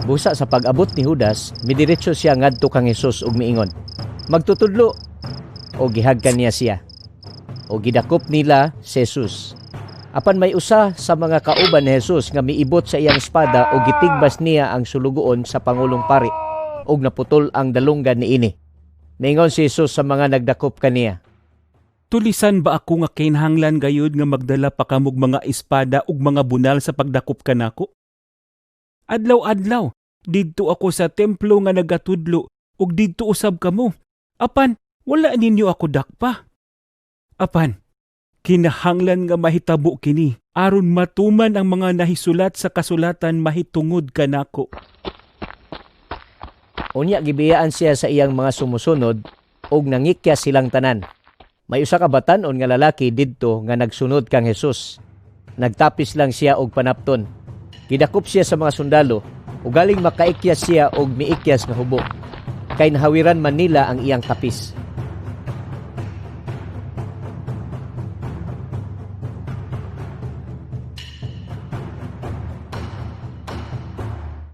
Busa sa pag-abot ni Judas, midiretso siya ngadto kang Hesus ug miingon, "Magtutudlo." O gihagkan niya siya. O gidakop nila si Jesus. Apan may usa sa mga kauban ni Jesus nga miibot sa iyang espada o gitigbas niya ang sulugoon sa Pangulong Pari ug naputol ang dalunggan niini. Miingon si Jesus sa mga nagdakop kaniya, Tulisan ba ako nga kinahanglan gayud nga magdala pa kamog mga espada ug mga bunal sa pagdakop kanako? Adlaw-adlaw, didto ako sa templo nga nagatudlo ug didto usab kamo. Apan, wala ninyo ako dakpa. Apan, kinahanglan nga mahitabo kini aron matuman ang mga nahisulat sa kasulatan mahitungod kanako. Unya gibiyaan siya sa iyang mga sumusunod ug nangikya silang tanan. May usa ka batan-on nga lalaki didto nga nagsunod kang Hesus. Nagtapis lang siya og panapton. Gidakop siya sa mga sundalo ug galing makaikyas siya og miikyas nga hubo. Kay nahawiran man nila ang iyang tapis.